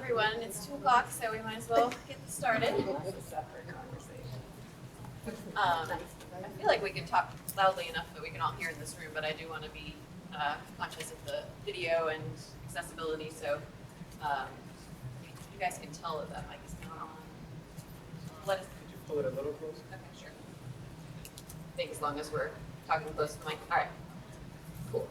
everyone. It's 2 o'clock, so we might as well get started. I feel like we can talk loudly enough that we can all hear in this room, but I do want to be conscious of the video and accessibility, so you guys can tell that mic is not on. Let us. Could you pull it a little closer? Okay, sure. I think as long as we're talking close to the mic. All right. Cool.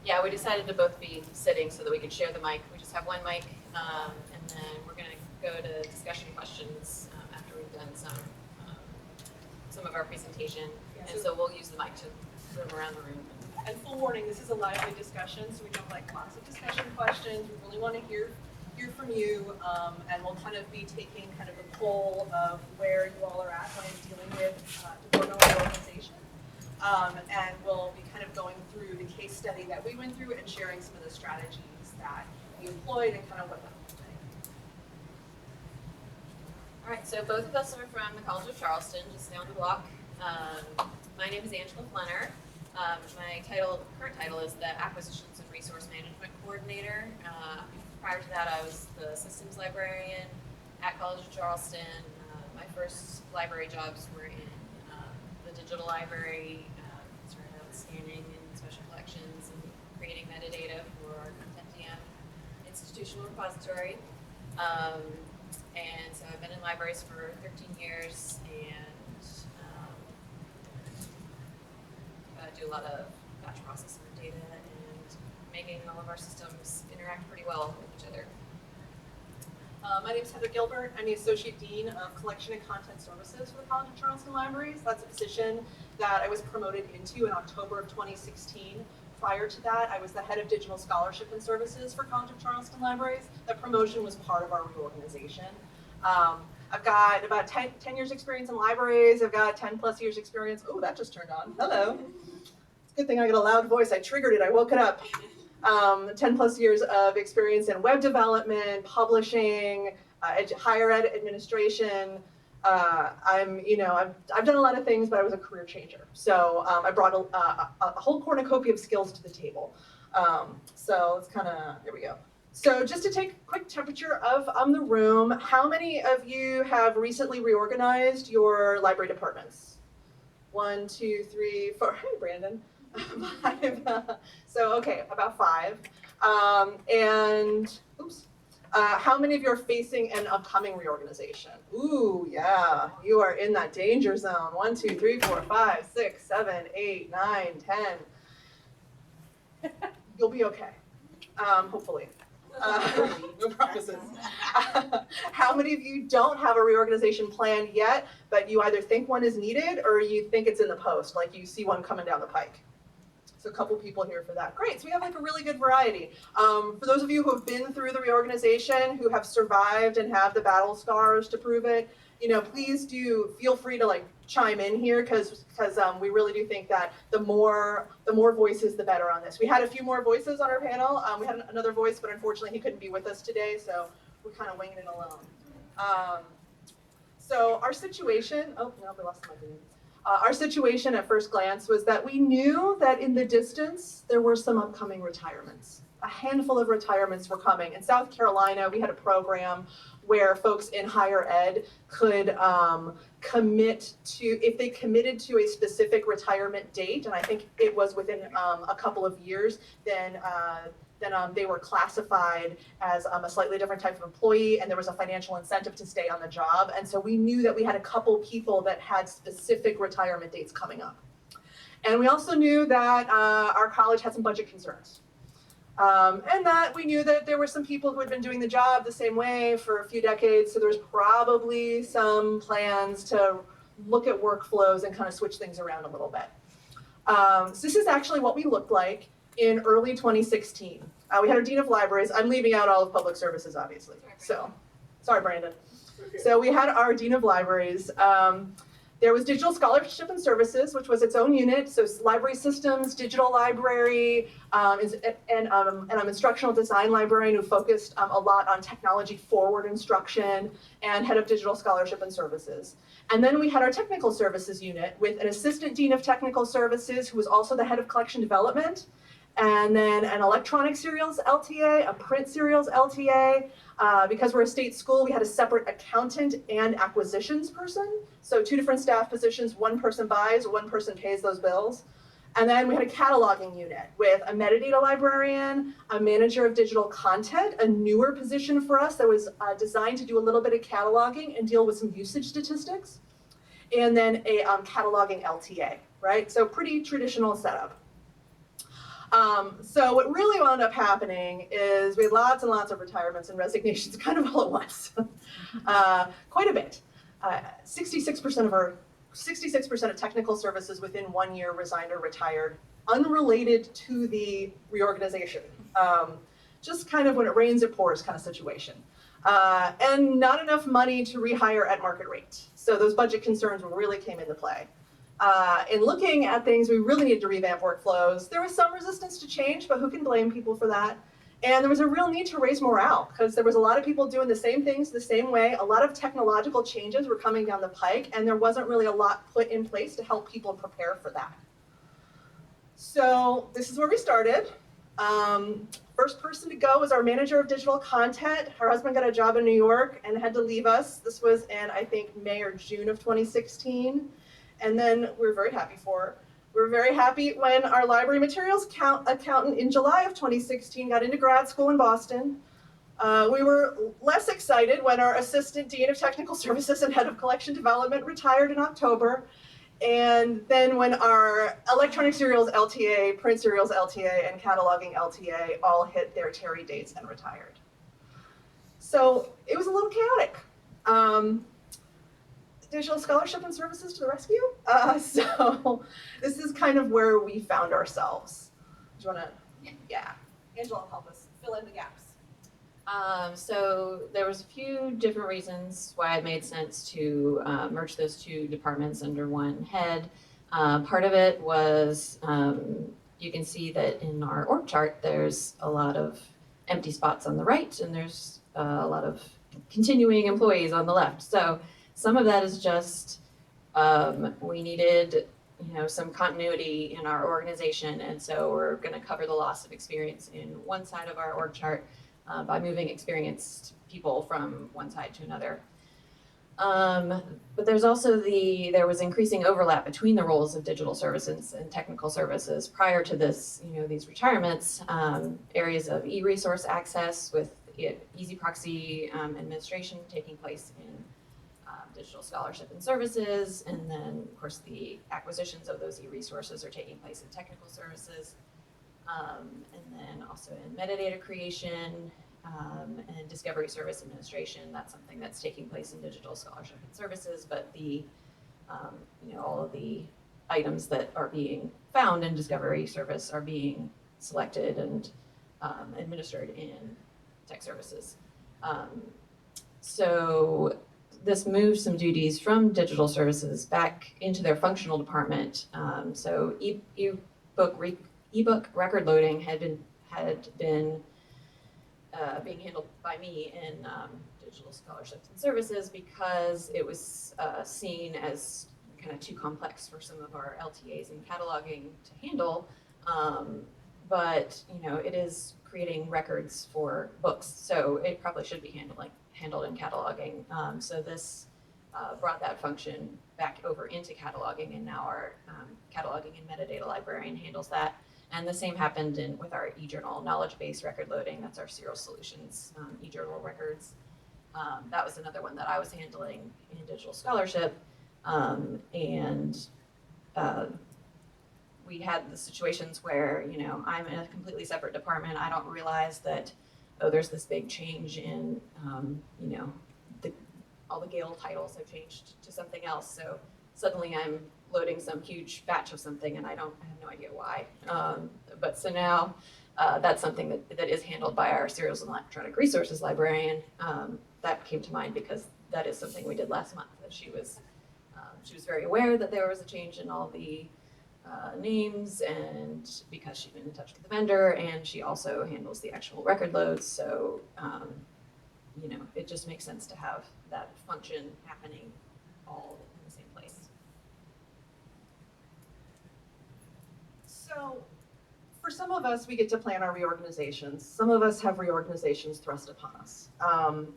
Yeah, we decided to both be sitting so that we could share the mic. We just have one mic, and then we're going to go to discussion questions after we've done some of our presentation. Yeah, and so we'll use the mic to move around the room. And full warning, this is a lively discussion, so we don't like lots of discussion questions. We really want to hear from you, and we'll kind of be taking kind of a poll of where you all are at when dealing with reorganization. And we'll be kind of going through the case study that we went through and sharing some of the strategies that we employed and kind of what that looked like. All right, so both of us are from the College of Charleston, just down the block. My name is Flenner. My current title is the Acquisitions and Resource Management Coordinator. Prior to that, I was the Systems Librarian at College of Charleston. My first library jobs were in the digital library, started out scanning and special collections and creating metadata for our Content DM institutional repository. And so I've been in libraries for 13 years and do a lot of batch processing of data and making all of our systems interact pretty well with each other. My name is Gilbert. I'm the Associate Dean of Collection and Content Services for the College of Charleston Libraries. That's a position that I was promoted into in October of 2016. Prior to that, I was the Head of Digital Scholarship and Services for College of Charleston Libraries. That promotion was part of our reorganization. I've got about 10 years experience in libraries. I've got 10 plus years experience. Oh, that just turned on. Hello. It's a good thing I got a loud voice. I triggered it. I woke it up. 10 plus years of experience in web development, publishing, higher ed administration. I've done a lot of things, but I was a career changer. So I brought a whole cornucopia of skills to the table. So let's there we go. So just to take a quick temperature of the room, how many of you have recently reorganized your library departments? 1, 2, 3, 4. Hey, Brandon. 5. Okay, about 5. How many of you are facing an upcoming reorganization? Ooh, yeah, you are in that danger zone. 1, 2, 3, 4, 5, 6, 7, 8, 9, 10. You'll be okay, hopefully. No promises. How many of you don't have a reorganization plan yet, but you either think one is needed or you think it's in the post, like you see one coming down the pike? So a couple people here for that. Great, so we have like a really good variety. For those of you who have been through the reorganization, who have survived and have the battle scars to prove it, please do feel free to chime in here because we really do think that the more voices, the better on this. We had a few more voices on our panel. We had another voice, but unfortunately he couldn't be with us today, so we're kind of winging it alone. So our situation, oh no, we lost my green. Our situation at first glance was that we knew that in the distance there were some upcoming retirements. A handful of retirements were coming. In South Carolina, we had a program where folks in higher ed could commit to, if they committed to a specific retirement date, and I think it was within a couple of years, then they were classified as a slightly different type of employee, and there was a financial incentive to stay on the job. And so we knew that we had a couple people that had specific retirement dates coming up. And we also knew that our college had some budget concerns. And that we knew that there were some people who had been doing the job the same way for a few decades, so there's probably some plans to look at workflows and kind of switch things around a little bit. So this is actually what we looked like in early 2016. We had our Dean of Libraries. I'm leaving out all of public services, obviously. So, sorry, Brandon. Okay. So we had our Dean of Libraries. There was Digital Scholarship and Services, which was its own unit. So library systems, digital library, and I'm instructional design librarian who focused a lot on technology forward instruction, and head of digital scholarship and services. And then we had our technical services unit with an assistant dean of technical services who was also the head of collection development, and then an electronic serials LTA, a print serials LTA. Because we're a state school, we had a separate accountant and acquisitions person. So 2 different staff positions, 1 person buys, 1 person pays those bills. And then we had a cataloging unit with a metadata librarian, a manager of digital content, a newer position for us that was designed to do a little bit of cataloging and deal with some usage statistics, and then a cataloging LTA, right? So pretty traditional setup. So what really wound up happening is we had lots and lots of retirements and resignations kind of all at once, quite a bit. 66% of technical services within 1 year resigned or retired, unrelated to the reorganization. Just kind of when it rains, it pours kind of situation. And not enough money to rehire at market rate. So those budget concerns really came into play. In looking at things, we really needed to revamp workflows. There was some resistance to change, but who can blame people for that? And there was a real need to raise morale because there was a lot of people doing the same things the same way. A lot of technological changes were coming down the pike, and there wasn't really a lot put in place to help people prepare for that. So this is where we started. First person to go was our manager of digital content. Her husband got a job in New York and had to leave us. This was in, I think, May or June of 2016. And then we were very happy for her. We were very happy when our library materials accountant in July of 2016 got into grad school in Boston. We were less excited when our assistant dean of technical services and head of collection development retired in October. And then when our electronic serials LTA, print serials LTA, and cataloging LTA all hit their Terry dates and retired. So it was a little chaotic. Digital scholarship and services to the rescue. So this is kind of where we found ourselves. Do you want to? Yeah. Angela will help us fill in the gaps. So there was a few different reasons why it made sense to merge those 2 departments under one head. Part of it was you can see that in our org chart, there's a lot of empty spots on the right, and there's a lot of continuing employees on the left. So some of that is just we needed, some continuity in our organization, and so we're going to cover the loss of experience in one side of our org chart by moving experienced people from one side to another. But there's also there was increasing overlap between the roles of digital services and technical services prior to this, these retirements, areas of e-resource access with easy proxy administration taking place in digital scholarship and services, and then of course the acquisitions of those e-resources are taking place in technical services, and then also in metadata creation and discovery service administration. That's something that's taking place in digital scholarship and services, but the all of the items that are being found in discovery service are being selected and administered in tech services. So this moves some duties from digital services back into their functional department. So ebook record loading had been being handled by me in digital scholarships and services because it was seen as kind of too complex for some of our LTAs and cataloging to handle. But it is creating records for books, so it probably should be handled in cataloging. So this brought that function back over into cataloging, and now our cataloging and metadata librarian handles that. And the same happened with our eJournal knowledge base record loading. That's our Serial Solutions eJournal records. That was another one that I was handling in digital scholarship. We had the situations where, I'm in a completely separate department. I don't realize that, there's this big change in, all the Gale titles have changed to something else. So suddenly I'm loading some huge batch of something and I have no idea why. But so now that's something that is handled by our Serials and Electronic Resources librarian. That came to mind because that is something we did last month. That she was very aware that there was a change in all the names, and because she'd been in touch with the vendor, and she also handles the actual record loads. So, it just makes sense to have that function happening all in the same place. So For some of us, we get to plan our reorganizations. Some of us have reorganizations thrust upon us.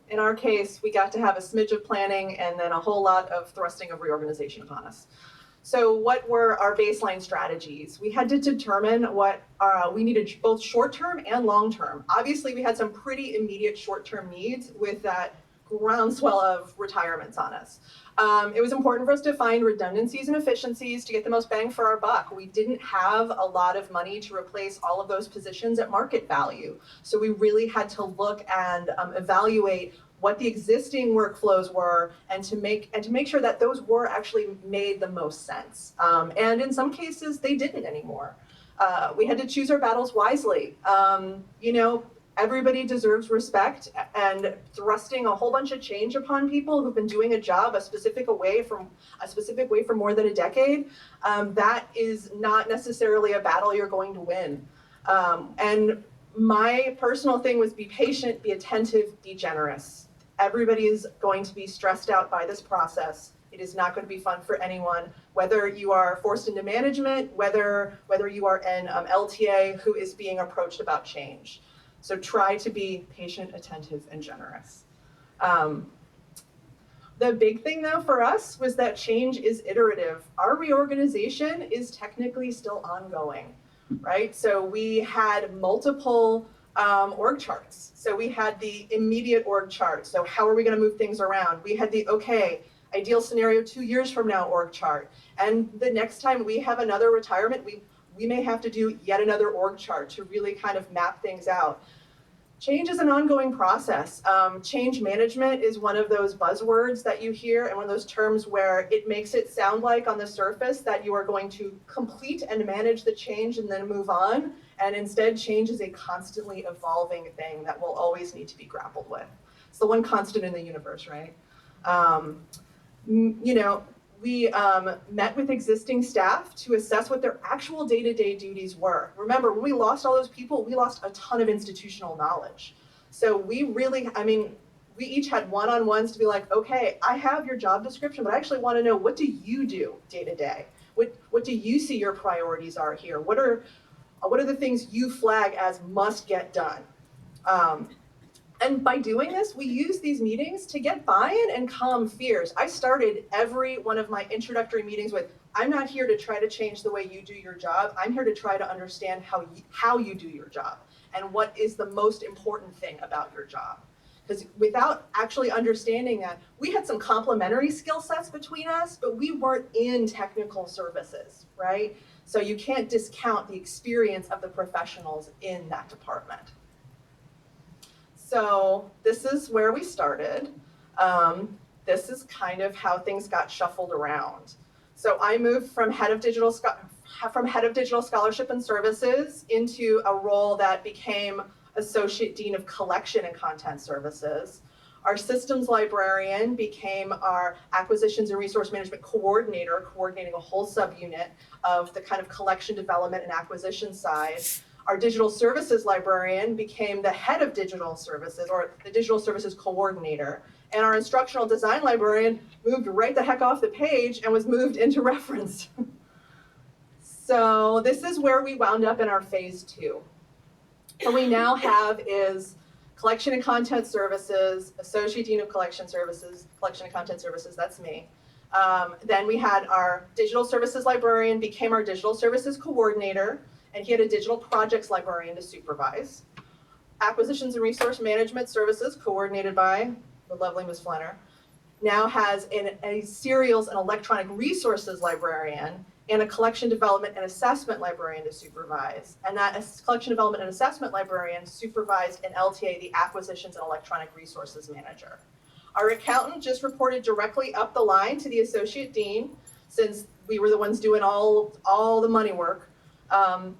In our case, we got to have a smidge of planning and then a whole lot of thrusting of reorganization upon us. So what were our baseline strategies? We had to determine what we needed, both short-term and long-term. Obviously, we had some pretty immediate short-term needs with that groundswell of retirements on us. It was important for us to find redundancies and efficiencies to get the most bang for our buck. We didn't have a lot of money to replace all of those positions at market value. So we really had to look and evaluate what the existing workflows were and to make sure that those were actually made the most sense. And in some cases, they didn't anymore. We had to choose our battles wisely. Everybody deserves respect, and thrusting a whole bunch of change upon people who've been doing a job a specific way for more than a decade, that is not necessarily a battle you're going to win. And my personal thing was be patient, be attentive, be generous. Everybody is going to be stressed out by this process. It is not going to be fun for anyone, whether you are forced into management, whether you are an LTA who is being approached about change. So try to be patient, attentive, and generous. The big thing though for us was that change is iterative. Our reorganization is technically still ongoing, right? So we had multiple org charts. So we had the immediate org chart. So how are we going to move things around? We had the, okay, ideal scenario 2 years from now org chart. And the next time we have another retirement, we may have to do yet another org chart to really kind of map things out. Change is an ongoing process. Change management is one of those buzzwords that you hear and one of those terms where it makes it sound like on the surface that you are going to complete and manage the change and then move on. And instead, change is a constantly evolving thing that will always need to be grappled with. It's the one constant in the universe, right? We met with existing staff to assess what their actual day-to-day duties were. Remember, when we lost all those people, we lost a ton of institutional knowledge. So we each had one-on-ones to be like, okay, I have your job description, but I actually want to know, what do you do day-to-day? What do you see your priorities are here? What are the things you flag as must get done? And by doing this, we use these meetings to get buy-in and calm fears. I started every one of my introductory meetings with, I'm not here to try to change the way you do your job. I'm here to try to understand how you do your job and what is the most important thing about your job. Because without actually understanding that, we had some complementary skill sets between us, but we weren't in technical services, right? So you can't discount the experience of the professionals in that department. So this is where we started. This is kind of how things got shuffled around. So I moved from head of digital scholarship and services into a role that became associate dean of collection and content services. Our systems librarian became our acquisitions and resource management coordinator, coordinating a whole subunit of the kind of collection development and acquisition side. Our digital services librarian became the head of digital services, or the digital services coordinator. And our instructional design librarian moved right the heck off the page and was moved into reference. So this is where we wound up in our phase 2. What we now have is collection and content services, associate dean of collection and content services, that's me. Then we had our digital services librarian became our digital services coordinator, and he had a digital projects librarian to supervise. Acquisitions and resource management services, coordinated by the lovely Ms. Flenner, now has a serials and electronic resources librarian and a collection development and assessment librarian to supervise. And that collection development and assessment librarian supervised in LTA the acquisitions and electronic resources manager. Our accountant just reported directly up the line to the associate dean, since we were the ones doing all the money work.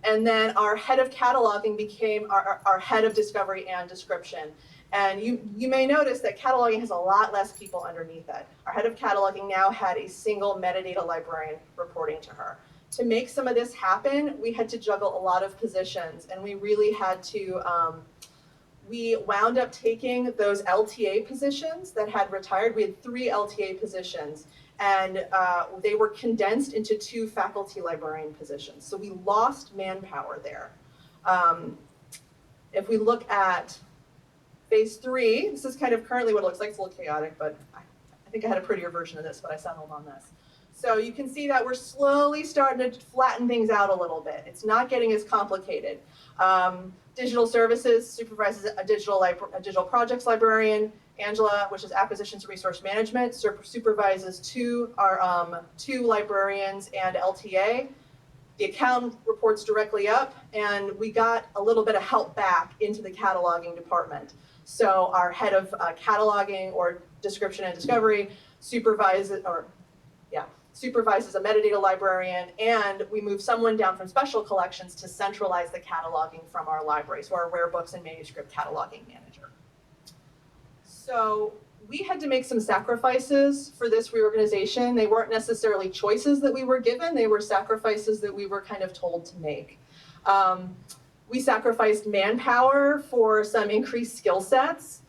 And then our head of cataloging became our head of discovery and description. And you may notice that cataloging has a lot less people underneath it. Our head of cataloging now had a single metadata librarian reporting to her. To make some of this happen, we had to juggle a lot of positions, and we really had to, we wound up taking those LTA positions that had retired. We had 3 LTA positions, and they were condensed into 2 faculty librarian positions. So we lost manpower there. If we look at phase 3, this is kind of currently what it looks like. It's a little chaotic, but I think I had a prettier version of this, but I settled on this. So you can see that we're slowly starting to flatten things out a little bit. It's not getting as complicated. Digital services supervises a digital projects librarian. Angela, which is acquisitions and resource management, supervises two librarians and LTA. The account reports directly up, and we got a little bit of help back into the cataloging department. So our head of cataloging or description and discovery supervises a metadata librarian, and we moved someone down from special collections to centralize the cataloging from our library, so our rare books and manuscript cataloging manager. So we had to make some sacrifices for this reorganization. They weren't necessarily choices that we were given, they were sacrifices that we were kind of told to make. We sacrificed manpower for some increased skill sets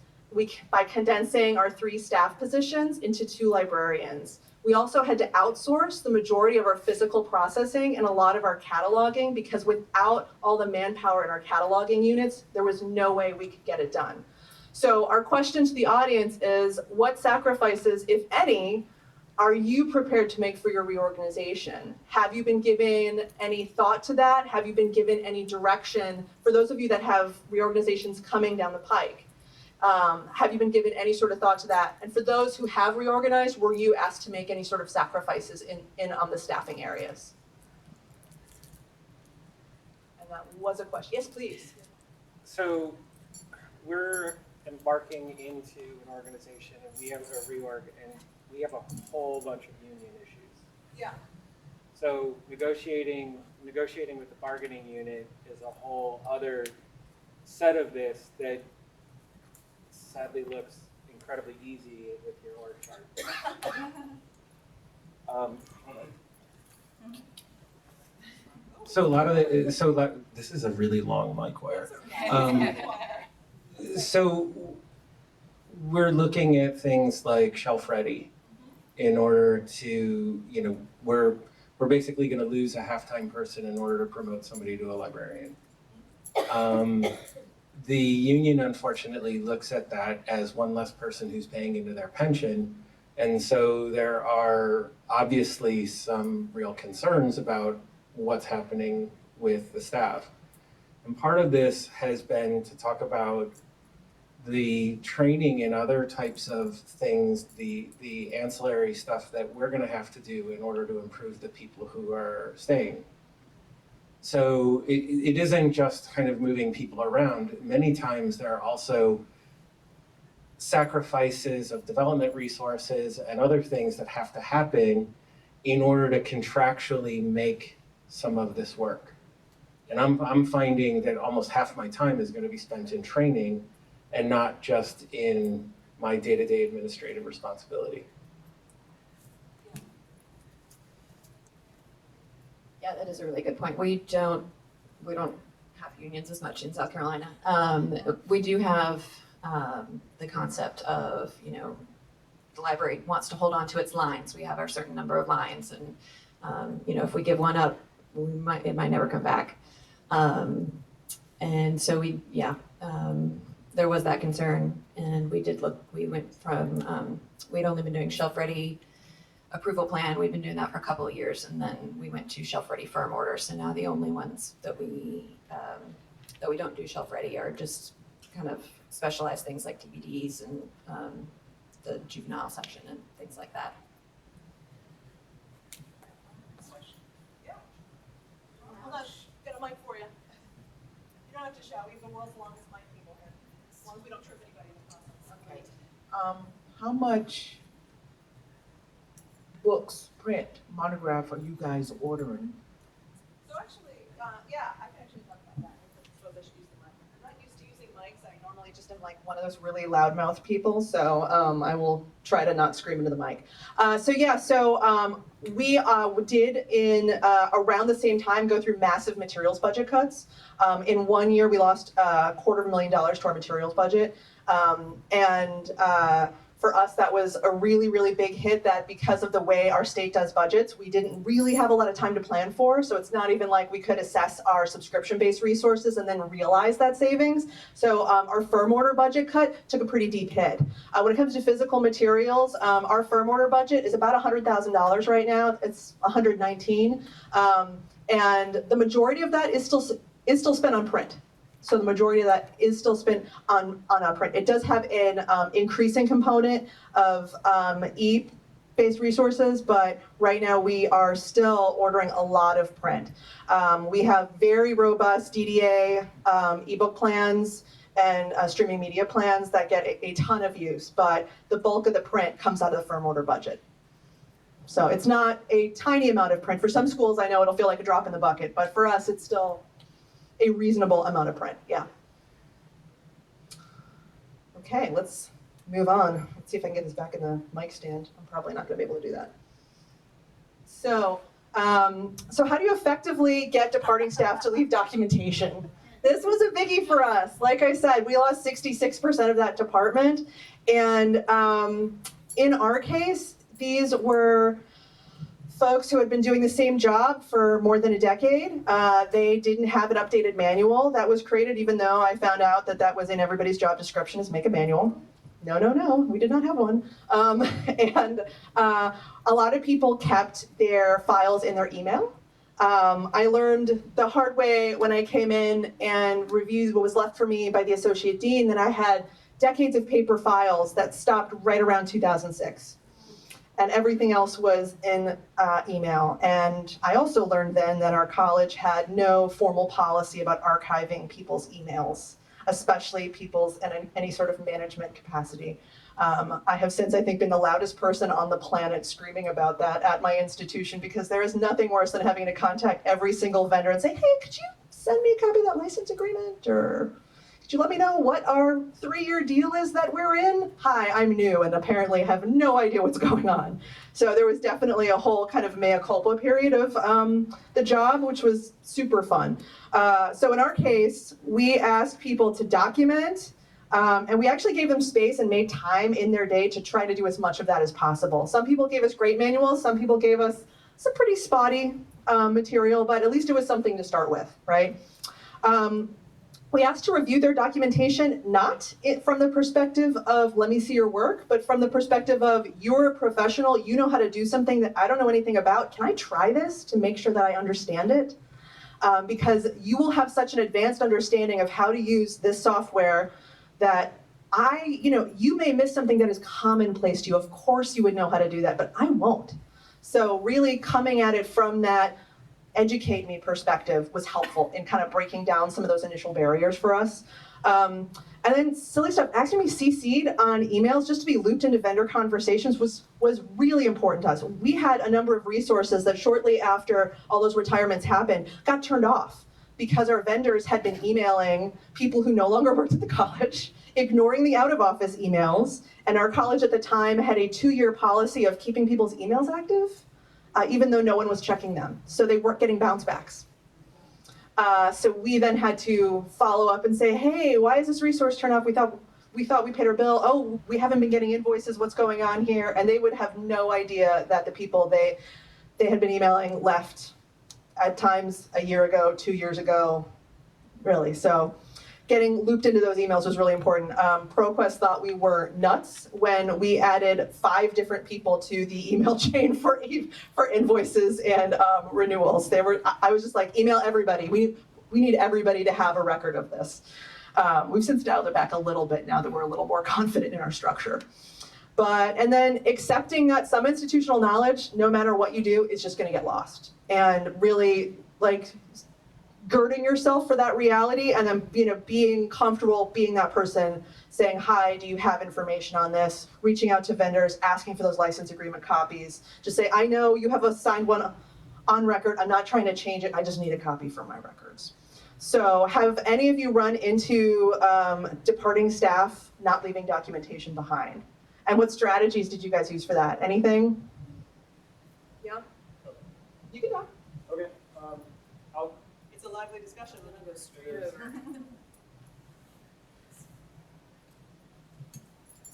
by condensing our 3 staff positions into 2 librarians. We also had to outsource the majority of our physical processing and a lot of our cataloging, because without all the manpower in our cataloging units, there was no way we could get it done. So our question to the audience is, what sacrifices, if any, are you prepared to make for your reorganization? Have you been given any thought to that? Have you been given any direction for those of you that have reorganizations coming down the pike? Have you been given any sort of thought to that? And for those who have reorganized, were you asked to make any sort of sacrifices on the staffing areas? And that was a question. Yes, please. So we're embarking into an organization, and we have a reorg, and we have a whole bunch of union issues. Yeah. So negotiating with the bargaining unit is a whole other set of this that sadly looks incredibly easy with your org chart. This is a really long mic wire. So we're looking at things like shelf ready in order to, we're basically going to lose a half-time person in order to promote somebody to a librarian. The union, unfortunately, looks at that as one less person who's paying into their pension. And so there are obviously some real concerns about what's happening with the staff. And part of this has been to talk about the training and other types of things, the ancillary stuff that we're going to have to do in order to improve the people who are staying. So it isn't just kind of moving people around. Many times there are also sacrifices of development resources and other things that have to happen in order to contractually make some of this work. And I'm finding that almost half my time is going to be spent in training and not just in my day-to-day administrative responsibility. Yeah, that is a really good point. We don't have unions as much in South Carolina. We do have the concept of, the library wants to hold on to its lines. We have our certain number of lines, and if we give one up, it might never come back. And so there was that concern, and we went from, we'd only been doing shelf-ready approval plan. We've been doing that for a couple of years, and then we went to shelf-ready firm orders. So now the only ones that we don't do shelf-ready are just kind of specialized things like DVDs and the juvenile section and things like that. Yeah. Hold on, got a mic for you. You don't have to shout. We have the world's longest mic people here. As long as we don't trip anybody in the process. Right. How much books, print, monograph are you guys ordering? So actually, I can actually talk about that. I suppose I should use the mic. I'm not used to using mics. I normally just am like one of those really loudmouth people, so I will try to not scream into the mic. We did in around the same time go through massive materials budget cuts. In 1 year, we lost $250,000 to our materials budget. For us, that was a really, really big hit that because of the way our state does budgets, we didn't really have a lot of time to plan for. So it's not even like we could assess our subscription-based resources and then realize that savings. So our firm order budget cut took a pretty deep hit. When it comes to physical materials, our firm order budget is about $100,000 right now. It's 119, and the majority of that is still spent on print. So the majority of that is still spent on print. It does have an increasing component of e-based resources, but right now we are still ordering a lot of print. We have very robust DDA ebook plans and streaming media plans that get a ton of use, but the bulk of the print comes out of the firm order budget. So it's not a tiny amount of print. For some schools, I know it'll feel like a drop in the bucket, but for us, it's still a reasonable amount of print, yeah. Okay, let's move on. Let's see if I can get this back in the mic stand. I'm probably not gonna be able to do that. So how do you effectively get departing staff to leave documentation? This was a biggie for us. Like I said, we lost 66% of that department. And in our case, these were folks who had been doing the same job for more than a decade. They didn't have an updated manual that was created, even though I found out that that was in everybody's job description, is make a manual. No, we did not have one. And a lot of people kept their files in their email. I learned the hard way when I came in and reviewed what was left for me by the associate dean that I had decades of paper files that stopped right around 2006. And everything else was in email. And I also learned then that our college had no formal policy about archiving people's emails, especially people's in any sort of management capacity. I have since, I think, been the loudest person on the planet screaming about that at my institution, because there is nothing worse than having to contact every single vendor and say, hey, could you send me a copy of that license agreement? Or could you let me know what our 3-year deal is that we're in? Hi, I'm new and apparently have no idea what's going on. So there was definitely a whole kind of mea culpa period of the job, which was super fun. So in our case, we asked people to document, and we actually gave them space and made time in their day to try to do as much of that as possible. Some people gave us great manuals, some people gave us some pretty spotty material, but at least it was something to start with, right? We asked to review their documentation, not from the perspective of, let me see your work, but from the perspective of, you're a professional, you know how to do something that I don't know anything about. Can I try this to make sure that I understand it? Because you will have such an advanced understanding of how to use this software that you may miss something that is commonplace to you. Of course you would know how to do that, but I won't. So really coming at it from that educate me perspective was helpful in kind of breaking down some of those initial barriers for us. And then silly stuff, asking to be CC'd on emails just to be looped into vendor conversations was really important to us. We had a number of resources that shortly after all those retirements happened got turned off because our vendors had been emailing people who no longer worked at the college, ignoring the out-of-office emails, and our college at the time had a 2-year policy of keeping people's emails active, even though no one was checking them. So they weren't getting bounce backs. So we then had to follow up and say, hey, why is this resource turned off? We thought we paid our bill. Oh, we haven't been getting invoices. What's going on here? And they would have no idea that the people they had been emailing left at times a year ago, 2 years ago, really. So getting looped into those emails was really important. ProQuest thought we were nuts when we added 5 different people to the email chain for invoices and renewals. I was just like, email everybody. We need everybody to have a record of this. We've since dialed it back a little bit now that we're a little more confident in our structure. And then accepting that some institutional knowledge, no matter what you do, is just gonna get lost. And really, like, girding yourself for that reality, and then being comfortable being that person, saying, hi, do you have information on this? Reaching out to vendors, asking for those license agreement copies. Just say, I know you have a signed one on record. I'm not trying to change it. I just need a copy for my records. So have any of you run into departing staff not leaving documentation behind? And what strategies did you guys use for that? Anything? Yeah? You can talk. Okay. It's a lively discussion. I'm gonna go straight over.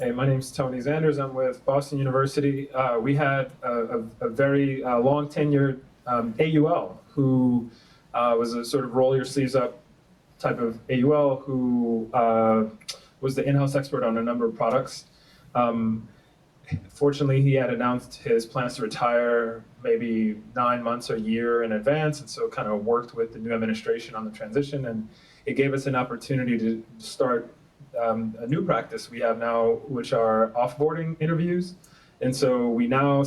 Hey, my name's Tony Zanders. I'm with Boston University. We had a very long tenured AUL who was a sort of roll your sleeves up type of AUL who was the in-house expert on a number of products. Fortunately, he had announced his plans to retire maybe 9 months or a year in advance, and so kind of worked with the new administration on the transition, and it gave us an opportunity to start a new practice we have now, which are offboarding interviews. And so we now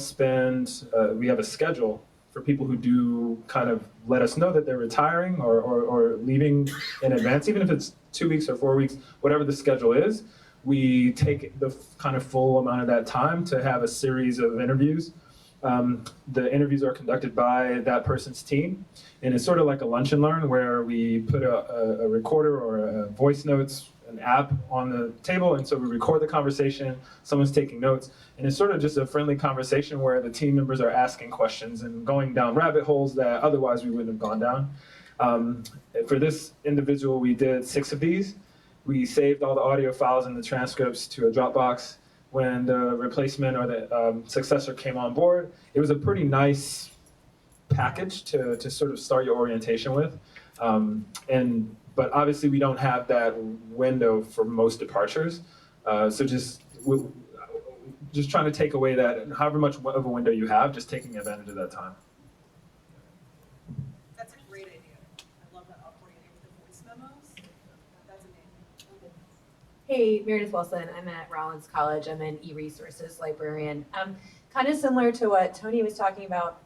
we have a schedule for people who do kind of let us know that they're retiring or leaving in advance, even if it's 2 weeks or 4 weeks, whatever the schedule is. We take the kind of full amount of that time to have a series of interviews. The interviews are conducted by that person's team, and it's sort of like a lunch and learn where we put a recorder or a voice notes, an app on the table, and so we record the conversation, someone's taking notes, and it's sort of just a friendly conversation where the team members are asking questions and going down rabbit holes that otherwise we wouldn't have gone down. For this individual, we did 6 of these. We saved all the audio files and the transcripts to a Dropbox. When the replacement or the successor came on board, it was a pretty nice package to sort of start your orientation with. But obviously we don't have that window for most departures. So just trying to take away that, however much of a window you have, just taking advantage of that time. That's a great idea. I love that offboarding idea with the voice memos. That's amazing. Hey, Meredith Wilson. I'm at Rollins College. I'm an e-resources librarian. Kind of similar to what Tony was talking about.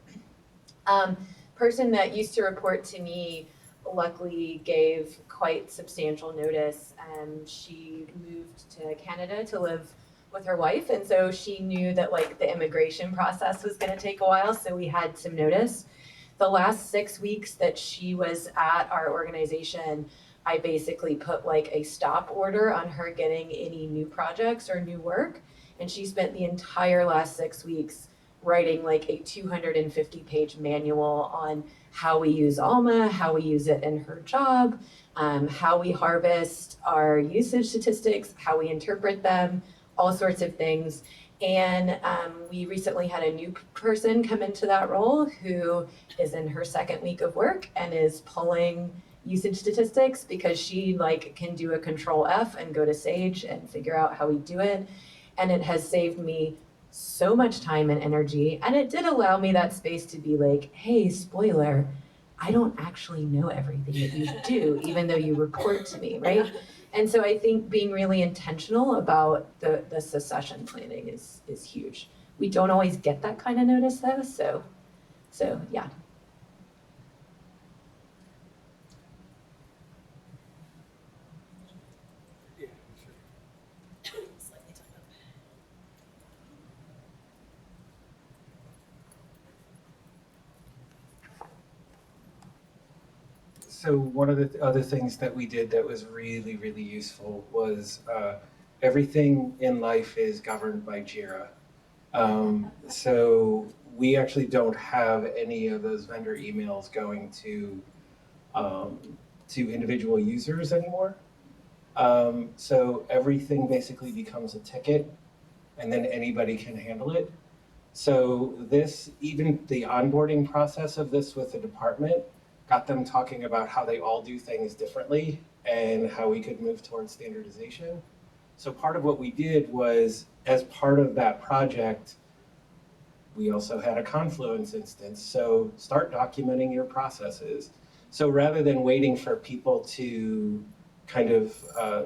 Person that used to report to me luckily gave quite substantial notice. She moved to Canada to live with her wife, and so she knew that like the immigration process was going to take a while, so we had some notice. The last 6 weeks that she was at our organization, I basically put like a stop order on her getting any new projects or new work, and she spent the entire last 6 weeks writing like a 250-page manual on how we use Alma, how we use it in her job, how we harvest our usage statistics, how we interpret them, all sorts of things. And we recently had a new person come into that role who is in her 2nd week of work and is pulling usage statistics because she like can do a Control F and go to Sage and figure out how we do it. And it has saved me so much time and energy. And it did allow me that space to be like, hey, spoiler, I don't actually know everything that you do, even though you report to me, right? And so I think being really intentional about the succession planning is huge. We don't always get that kind of notice though, so yeah. Yeah, sure. Slightly tied up. So one of the other things that we did that was really, really useful was everything in life is governed by JIRA. So we actually don't have any of those vendor emails going to individual users anymore. So everything basically becomes a ticket, and then anybody can handle it. So this, even the onboarding process of this with the department, got them talking about how they all do things differently and how we could move towards standardization. So part of what we did was, as part of that project, we also had a Confluence instance. So start documenting your processes. So rather than waiting for people to kind of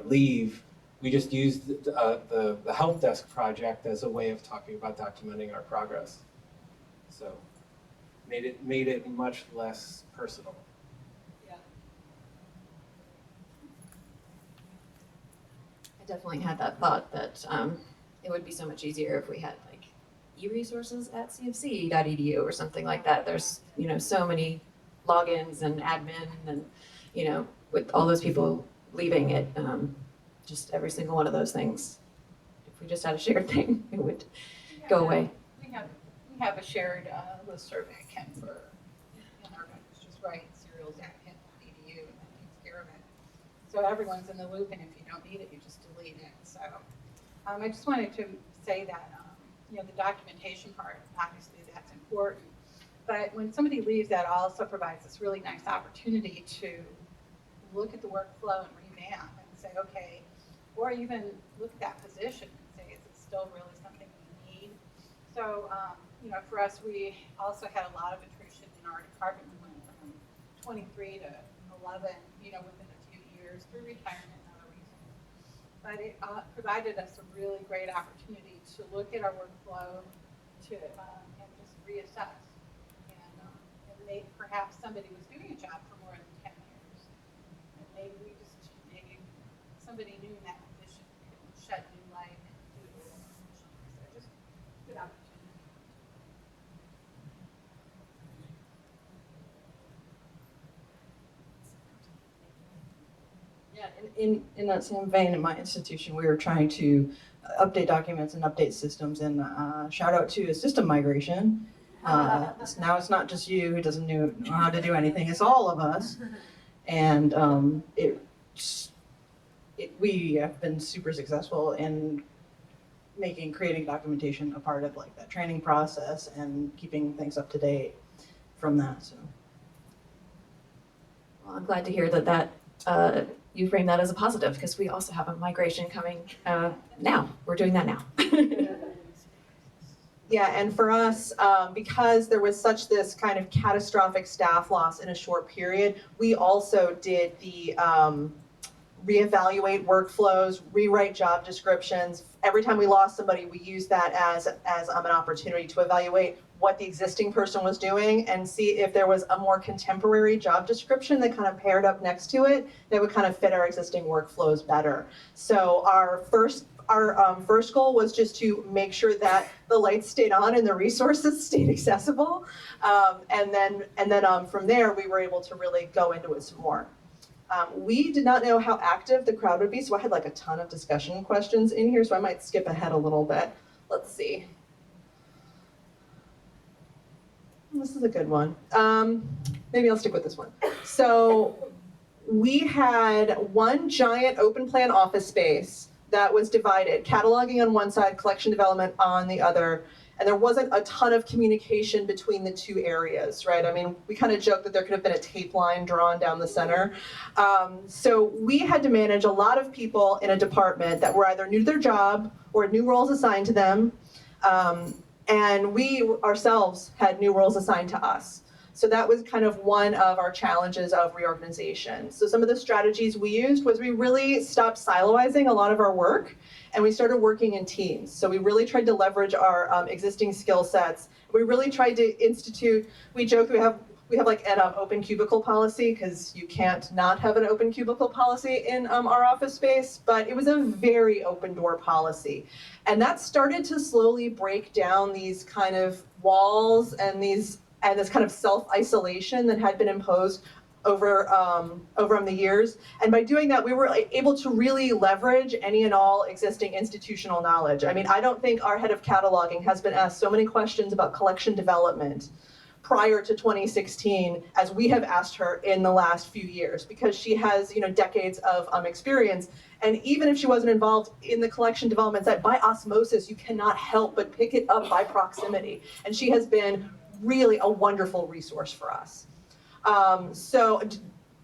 leave, we just used the help desk project as a way of talking about documenting our progress. So made it much less personal. Yeah. I definitely had that thought that it would be so much easier if we had like e-resources at cfc.edu or something like that. There's, so many logins and admin and, with all those people leaving it, just every single one of those things. If we just had a shared thing, it would go away. We have a shared listserv at Kent for in our vendors, just write serials at Kent.edu and that takes care of it. So everyone's in the loop, and if you don't need it, you just delete it. So I just wanted to say that, the documentation part, obviously that's important. But when somebody leaves, that also provides this really nice opportunity to look at the workflow and revamp and say, okay, or even look at that position and say, is it still really something we need? So, for us, we also had a lot of attrition in our department. We went from 23 to 11, within a few years through retirement and other reasons. But it provided us a really great opportunity to look at our workflow and just reassess. And maybe perhaps somebody was doing a job for more than 10 years. And maybe somebody new in that position could shed new light and do it more efficiently. So just good opportunity. Yeah, in that same vein, in my institution, we were trying to update documents and update systems, and shout out to a system migration. Now it's not just you who doesn't know how to do anything, it's all of us. And we have been super successful in creating documentation a part of like that training process and keeping things up to date from that. So. Well, I'm glad to hear that you frame that as a positive, because we also have a migration coming now. We're doing that now. Yeah, and for us, because there was such this kind of catastrophic staff loss in a short period, we also did the reevaluate workflows, rewrite job descriptions. Every time we lost somebody, we used that as an opportunity to evaluate what the existing person was doing and see if there was a more contemporary job description that kind of paired up next to it that would kind of fit our existing workflows better. So our first goal was just to make sure that the lights stayed on and the resources stayed accessible. And then from there, we were able to really go into it some more. We did not know how active the crowd would be, so I had like a ton of discussion questions in here, so I might skip ahead a little bit. Let's see. This is a good one. Maybe I'll stick with this one. So we had one giant open plan office space that was divided, cataloging on one side, collection development on the other, and there wasn't a ton of communication between the two areas, right? I mean, we kind of joked that there could have been a tape line drawn down the center. So we had to manage a lot of people in a department that were either new to their job or new roles assigned to them, and we ourselves had new roles assigned to us. So that was kind of one of our challenges of reorganization. So some of the strategies we used was we really stopped siloizing a lot of our work, and we started working in teams. So we really tried to leverage our existing skill sets. We really tried to institute, we joke we have like an open cubicle policy, because you can't not have an open cubicle policy in our office space, but it was a very open door policy. And that started to slowly break down these kind of walls and this kind of self-isolation that had been imposed over the years. And by doing that, we were able to really leverage any and all existing institutional knowledge. I mean, I don't think our head of cataloging has been asked so many questions about collection development prior to 2016 as we have asked her in the last few years, because she has decades of experience. And even if she wasn't involved in the collection development side, by osmosis, you cannot help but pick it up by proximity. And she has been really a wonderful resource for us. So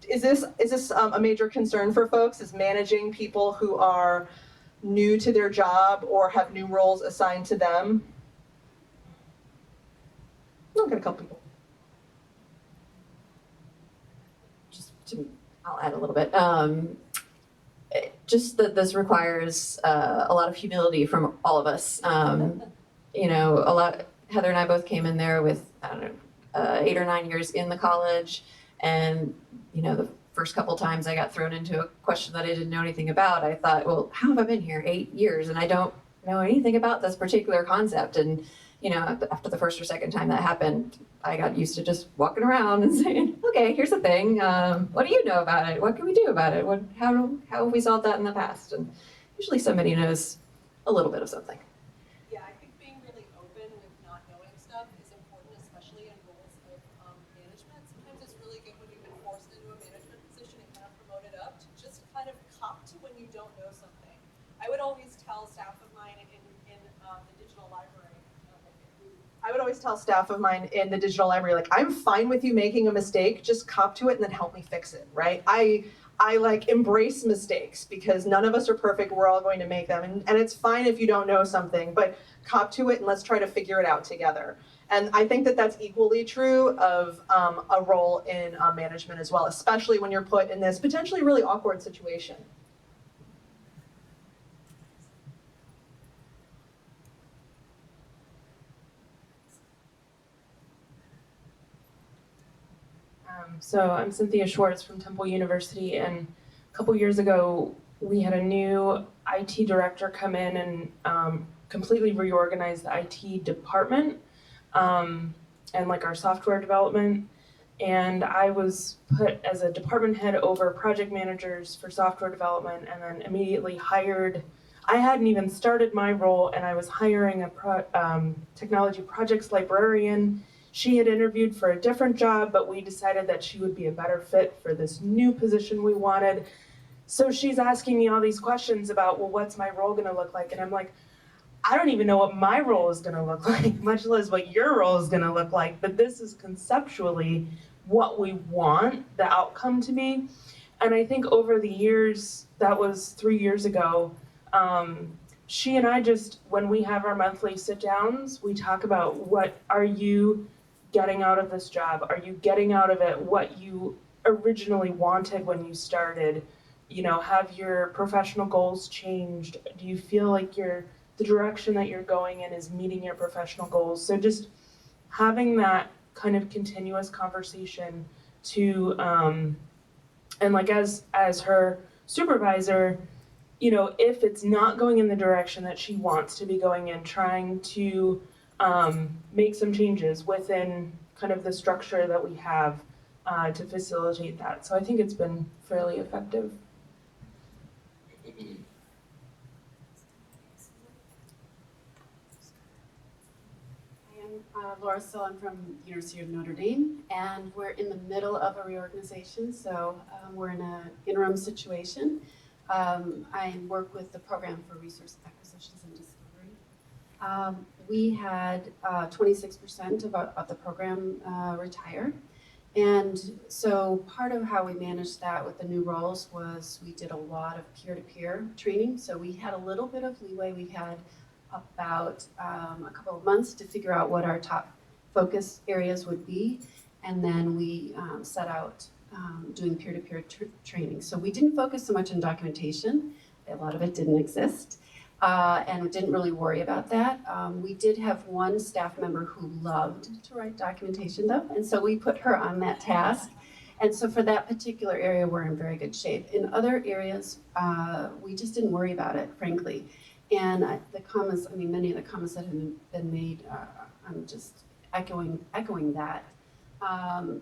is this a major concern for folks, is managing people who are new to their job or have new roles assigned to them? I'll get a couple people. I'll add a little bit. Just that this requires a lot of humility from all of us. Heather and I both came in there with, 8 or 9 years in the college, and the first couple times I got thrown into a question that I didn't know anything about, I thought, well, how have I been here 8 years and I don't know anything about this particular concept? And after the first or second time that happened, I got used to just walking around and saying, okay, here's the thing. What do you know about it? What can we do about it? How have we solved that in the past? And usually somebody knows a little bit of something. Yeah, I think being really open with not knowing stuff is important, especially in roles of management. Sometimes it's really good when you've been forced into a management position and kind of promoted up to just kind of cop to when you don't know something. I would always tell staff of mine in the digital library. I would always tell staff of mine in the digital library, like, I'm fine with you making a mistake, just cop to it and then help me fix it, right? I like embrace mistakes because none of us are perfect, we're all going to make them. And it's fine if you don't know something, but cop to it and let's try to figure it out together. And I think that that's equally true of a role in management as well, especially when you're put in this potentially really awkward situation. So I'm Cynthia Schwartz from Temple University, and a couple years ago we had a new IT director come in and completely reorganize the IT department and like our software development. And I was put as a department head over project managers for software development, and then immediately hired. I hadn't even started my role, and I was hiring a technology projects librarian. She had interviewed for a different job, but we decided that she would be a better fit for this new position we wanted. So she's asking me all these questions about, well, what's my role gonna look like? And I'm like, I don't even know what my role is gonna look like, much less what your role is gonna look like, but this is conceptually what we want the outcome to be. And I think over the years, that was 3 years ago, she and I just, when we have our monthly sit downs, we talk about what are you getting out of this job? Are you getting out of it what you originally wanted when you started? You know, have your professional goals changed? Do you feel like the direction that you're going in is meeting your professional goals? So just having that kind of continuous conversation to, and like as her supervisor, you know, if it's not going in the direction that she wants to be going in, trying to make some changes within kind of the structure that we have to facilitate that. So I think it's been fairly effective. I'm Laura Still. I'm from University of Notre Dame, and we're in the middle of a reorganization, so we're in an interim situation. I work with the Program for Resource Acquisitions and Discovery. We had 26% of the program retire, and so part of how we managed that with the new roles was we did a lot of peer-to-peer training, so we had a little bit of leeway. We had about a couple of months to figure out what our top focus areas would be, and then we set out doing peer-to-peer training. So we didn't focus so much on documentation. A lot of it didn't exist, and we didn't really worry about that. We did have one staff member who loved to write documentation though, and so we put her on that task. And so for that particular area, we're in very good shape. In other areas, we just didn't worry about it, frankly. And the comments, I mean, many of the comments that have been made, I'm just echoing that.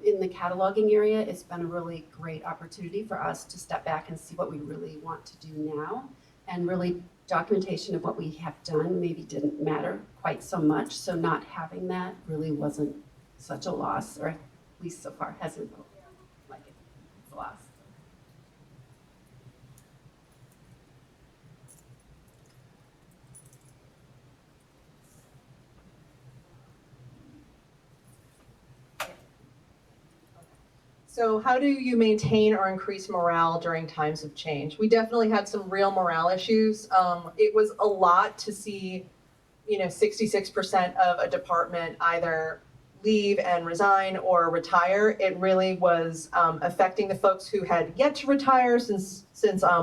In the cataloging area, it's been a really great opportunity for us to step back and see what we really want to do now. And really documentation of what we have done maybe didn't matter quite so much. So not having that really wasn't such a loss, or at least so far hasn't felt like it's a loss. So how do you maintain or increase morale during times of change? We definitely had some real morale issues. It was a lot to see, 66% of a department either leave and resign or retire. It really was affecting the folks who had yet to retire since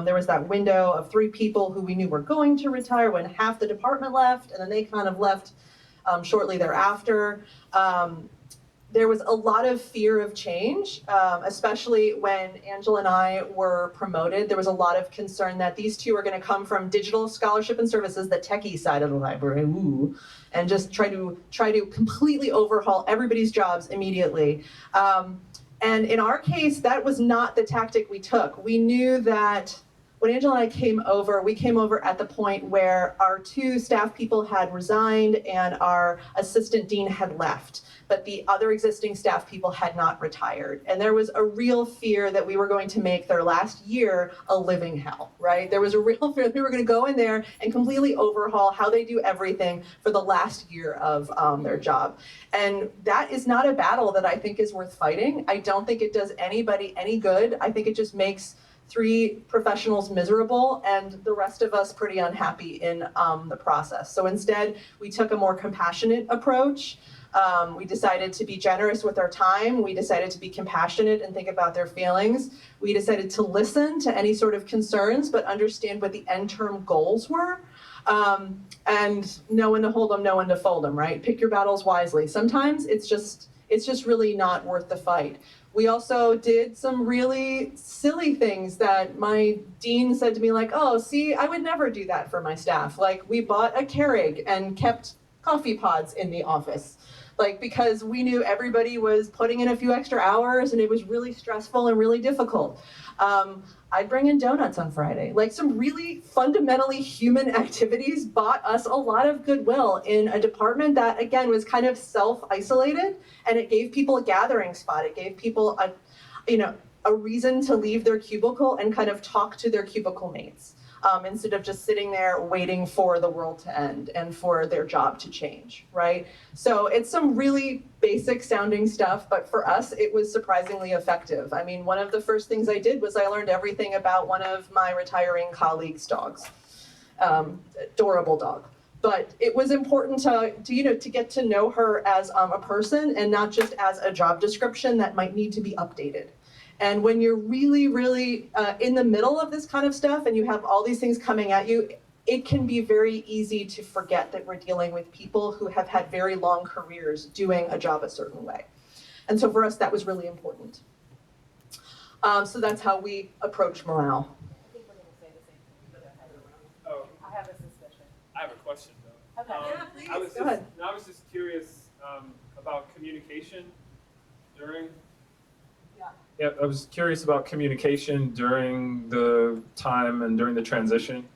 there was that window of 3 people who we knew were going to retire when half the department left, and then they kind of left shortly thereafter. There was a lot of fear of change, especially when Angela and I were promoted. There was a lot of concern that these two are going to come from digital scholarship and services, the techie side of the library, and just try to completely overhaul everybody's jobs immediately. And in our case, that was not the tactic we took. We knew that when Angela and I came over, we came over at the point where our 2 staff people had resigned and our assistant dean had left, but the other existing staff people had not retired. And there was a real fear that we were going to make their last year a living hell, right? There was a real fear that we were going to go in there and completely overhaul how they do everything for the last year of their job. And that is not a battle that I think is worth fighting. I don't think it does anybody any good. I think it just makes 3 professionals miserable and the rest of us pretty unhappy in the process. So instead, we took a more compassionate approach. We decided to be generous with our time. We decided to be compassionate and think about their feelings. We decided to listen to any sort of concerns, but understand what the end-term goals were. And know when to hold them, know when to fold them, right? Pick your battles wisely. Sometimes it's just really not worth the fight. We also did some really silly things that my dean said to me, like, oh, see, I would never do that for my staff. Like, we bought a Keurig and kept coffee pods in the office. Like, because we knew everybody was putting in a few extra hours and it was really stressful and really difficult. I'd bring in donuts on Friday. Like, some really fundamentally human activities bought us a lot of goodwill in a department that, again, was kind of self-isolated, and it gave people a gathering spot. It gave people a reason to leave their cubicle and kind of talk to their cubicle mates. Instead of just sitting there waiting for the world to end and for their job to change, right? So it's some really basic sounding stuff, but for us, it was surprisingly effective. I mean, one of the first things I did was I learned everything about one of my retiring colleagues' dogs. Adorable dog. But it was important to get to know her as a person and not just as a job description that might need to be updated. And when you're really, really in the middle of this kind of stuff and you have all these things coming at you, it can be very easy to forget that we're dealing with people who have had very long careers doing a job a certain way. And so for us, that was really important. So that's how we approach morale. I think we're going to say the same thing, but I have it around. Oh, I have a suspicion. I have a question though. Okay. Yeah, please, Go ahead. I was just curious about communication during. Yeah, I was curious about communication during the time and during the transition.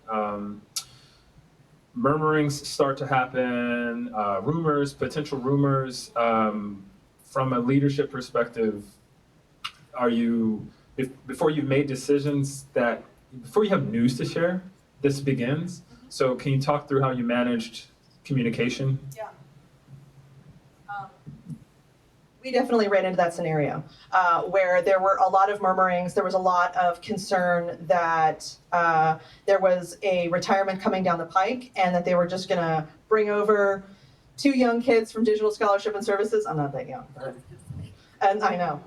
Murmurings start to happen, rumors, potential rumors. From a leadership perspective, before you've made decisions before you have news to share, this begins. So can you talk through how you managed communication? Yeah. We definitely ran into that scenario where there were a lot of murmurings. There was a lot of concern that there was a retirement coming down the pike and that they were just going to bring over 2 young kids from Digital Scholarship and Services. I'm not that young, and I know.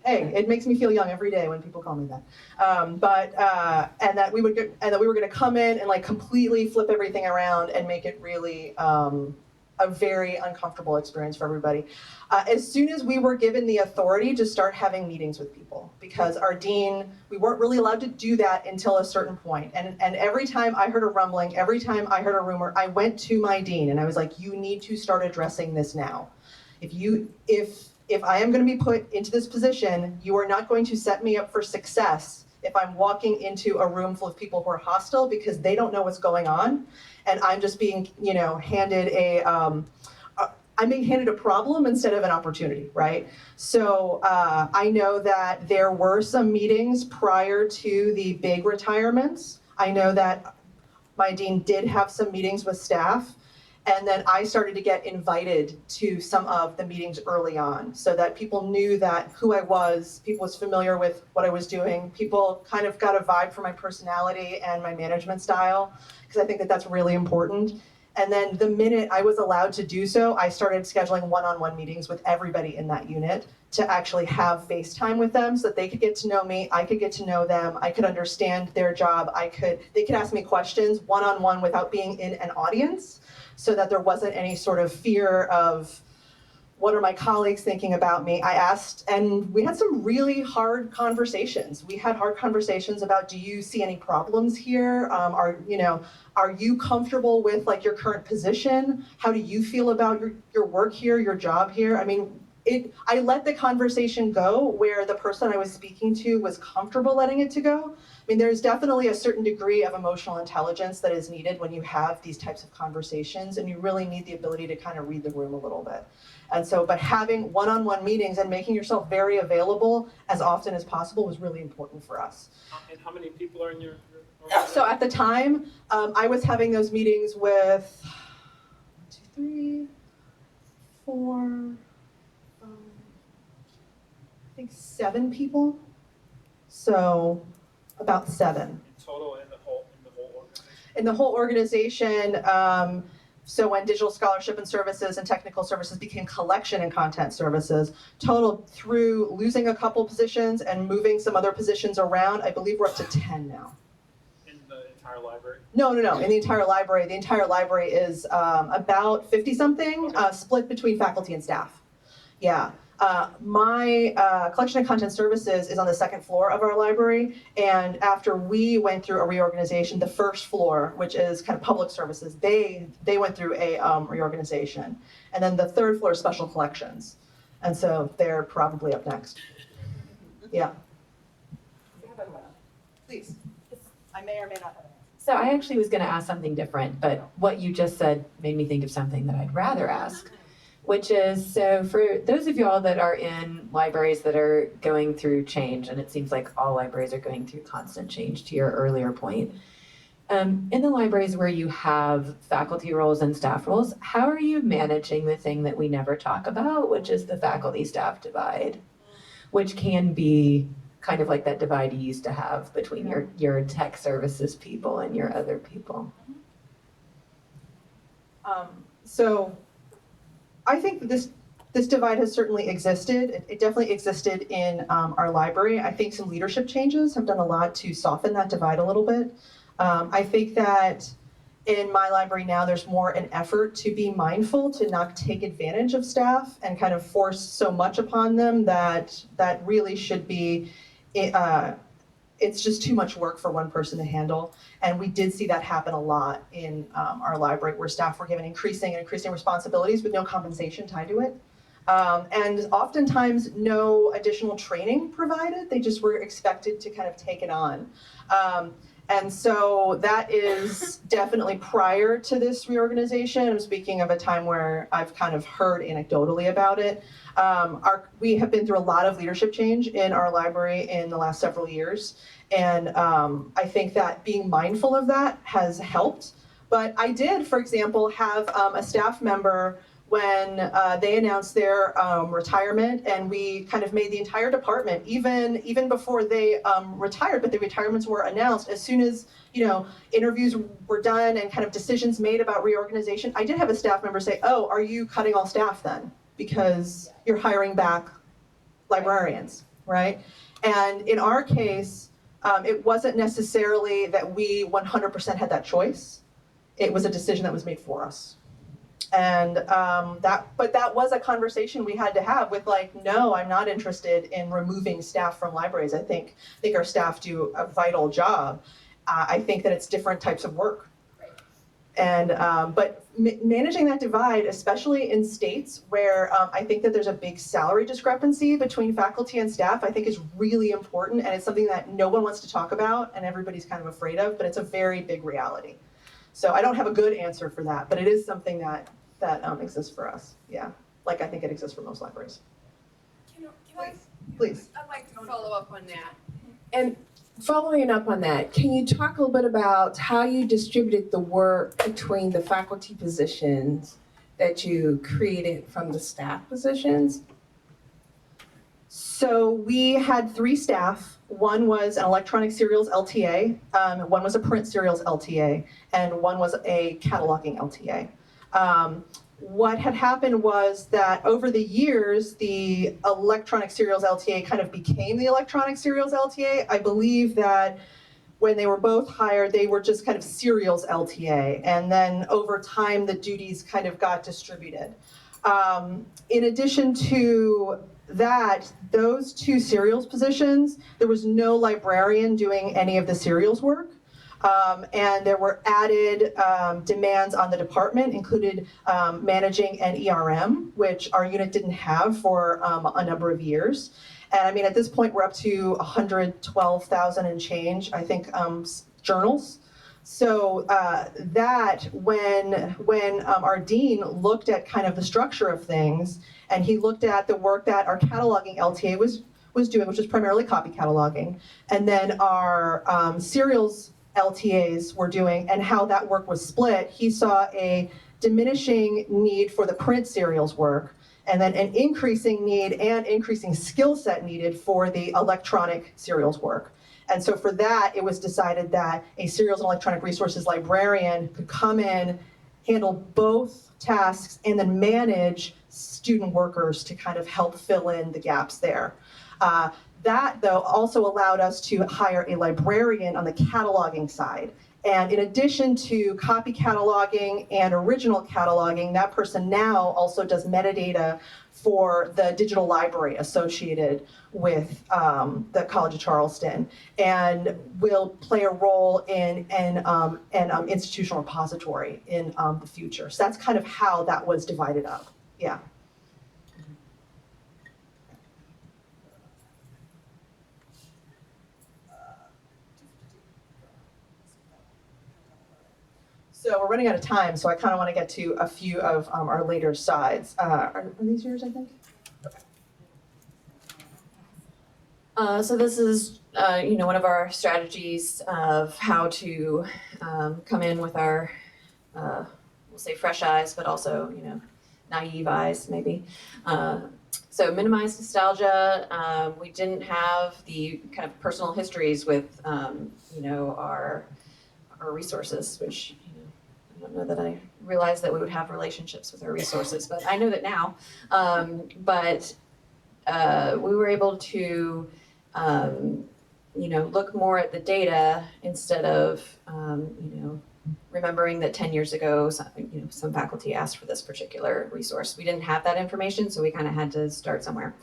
Hey, it makes me feel young every day when people call me that. And that we were going to come in and like completely flip everything around and make it really a very uncomfortable experience for everybody. As soon as we were given the authority to start having meetings with people, because our dean, we weren't really allowed to do that until a certain point. And every time I heard a rumbling, every time I heard a rumor, I went to my dean and I was like, you need to start addressing this now. If I am going to be put into this position, you are not going to set me up for success if I'm walking into a room full of people who are hostile because they don't know what's going on. And I'm just being, handed I'm being handed a problem instead of an opportunity, right? So I know that there were some meetings prior to the big retirements. I know that my dean did have some meetings with staff. And then I started to get invited to some of the meetings early on so that people knew that who I was, people was familiar with what I was doing. People kind of got a vibe for my personality and my management style, because I think that that's really important. And then the minute I was allowed to do so, I started scheduling one-on-one meetings with everybody in that unit to actually have FaceTime with them so that they could get to know me, I could get to know them, I could understand their job, they could ask me questions one-on-one without being in an audience, so that there wasn't any sort of fear of what are my colleagues thinking about me. I asked, and we had some really hard conversations. We had hard conversations about, do you see any problems here? Are you comfortable with like your current position? How do you feel about your work here, your job here? I mean, I let the conversation go where the person I was speaking to was comfortable letting it to go. I mean, there's definitely a certain degree of emotional intelligence that is needed when you have these types of conversations, and you really need the ability to kind of read the room a little bit. And so, but having one-on-one meetings and making yourself very available as often as possible was really important for us. And how many people are in your So at the time, I was having those meetings with 1, 2, 3, 4, 5, I think 7 people. So about 7. in total in the whole organization? In the whole organization, so when digital scholarship and services and technical services became collection and content services, total through losing a couple positions and moving some other positions around, I believe we're up to 10 now. In the entire library? No, in the entire library. The entire library is about 50-something, split between faculty and staff. Yeah. My collection and content services is on the 2nd floor of our library, and after we went through a reorganization, the 1st floor, which is kind of public services, they went through a reorganization, and then the 3rd floor is special collections, and so they're probably up next. Yeah. Please. I may or may not have an answer. So I actually was going to ask something different, but what you just said made me think of something that I'd rather ask, which is, so for those of you all that are in libraries that are going through change, and it seems like all libraries are going through constant change to your earlier point, in the libraries where you have faculty roles and staff roles, how are you managing the thing that we never talk about, which is the faculty-staff divide, which can be kind of like that divide you used to have between your tech services people and your other people? So I think this divide has certainly existed. It definitely existed in our library. I think some leadership changes have done a lot to soften that divide a little bit. I think that in my library now, there's more an effort to be mindful, to not take advantage of staff and kind of force so much upon them that really should be, it's just too much work for one person to handle. And we did see that happen a lot in our library, where staff were given increasing responsibilities with no compensation tied to it. And oftentimes no additional training provided. They just were expected to kind of take it on. And so that is definitely prior to this reorganization. I'm speaking of a time where I've kind of heard anecdotally about it. We have been through a lot of leadership change in our library in the last several years. And I think that being mindful of that has helped. But I did, for example, have a staff member when they announced their retirement, and we kind of made the entire department, even before they retired, but the retirements were announced, as soon as interviews were done and kind of decisions made about reorganization, I did have a staff member say, "Oh, are you cutting all staff then? Because you're hiring back librarians," right? And in our case, it wasn't necessarily that we 100% had that choice. It was a decision that was made for us. And that was a conversation we had to have with, like, no, I'm not interested in removing staff from libraries. I think our staff do a vital job. I think that it's different types of work. And but managing that divide, especially in states where I think that there's a big salary discrepancy between faculty and staff, I think is really important, and it's something that no one wants to talk about and everybody's kind of afraid of, but it's a very big reality. So I don't have a good answer for that, but it is something that exists for us. Yeah, like I think it exists for most libraries. Please. I'd like to follow up on that. And following up on that, can you talk a little bit about how you distributed the work between the faculty positions that you created from the staff positions? So we had 3 staff. One was an electronic serials LTA, one was a print serials LTA, and one was a cataloging LTA. What had happened was that over the years, the electronic serials LTA kind of became the electronic serials LTA. I believe that when they were both hired, they were just kind of serials LTA. And then over time, the duties kind of got distributed. In addition to that, those 2 serials positions, there was no librarian doing any of the serials work. And there were added demands on the department, included managing an ERM, which our unit didn't have for a number of years. And I mean, at this point, we're up to 112,000 and change, I think, journals. So that when our dean looked at kind of the structure of things, and he looked at the work that our cataloging LTA was doing, which was primarily copy cataloging, and then our serials LTAs were doing, and how that work was split, he saw a diminishing need for the print serials work, and then an increasing need and increasing skill set needed for the electronic serials work. And so for that, it was decided that a serials and electronic resources librarian could come in, handle both tasks, and then manage student workers to kind of help fill in the gaps there. That, though, also allowed us to hire a librarian on the cataloging side. And in addition to copy cataloging and original cataloging, that person now also does metadata for the digital library associated with the College of Charleston, and will play a role in an institutional repository in the future. So that's kind of how that was divided up. Yeah. So we're running out of time, so I kind of want to get to a few of our later slides. Are these yours, I think? So this is, one of our strategies of how to come in with our, we'll say fresh eyes, but also, naive eyes maybe. So minimize nostalgia. We didn't have the kind of personal histories with, our resources, which, I don't know that I realized that we would have relationships with our resources, but I know that now. But we were able to, look more at the data instead of, remembering that 10 years ago, some faculty asked for this particular resource. We didn't have that information, so we kind of had to start somewhere.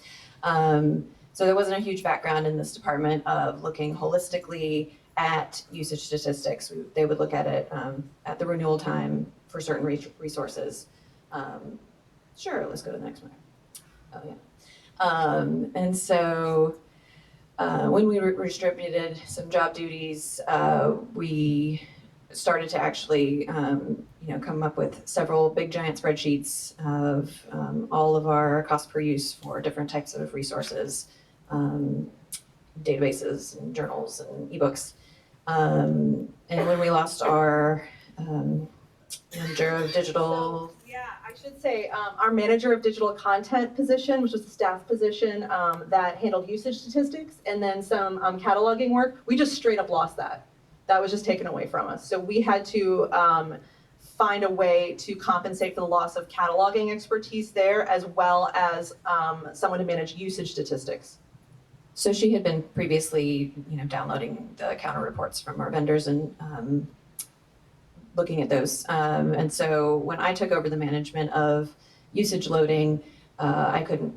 So there wasn't a huge background in this department of looking holistically at usage statistics. They would look at it at the renewal time for certain resources. Sure, let's go to the next one. Oh yeah. And so when we distributed some job duties, we started to actually come up with several big giant spreadsheets of all of our cost per use for different types of resources, databases and journals and ebooks. And when we lost our manager of digital. Yeah, I should say our manager of digital content position, which was the staff position that handled usage statistics and then some cataloging work, we just straight up lost that. That was just taken away from us. So we had to find a way to compensate for the loss of cataloging expertise there, as well as someone to manage usage statistics. So she had been previously, downloading the counter reports from our vendors and looking at those. And so when I took over the management of usage loading, I couldn't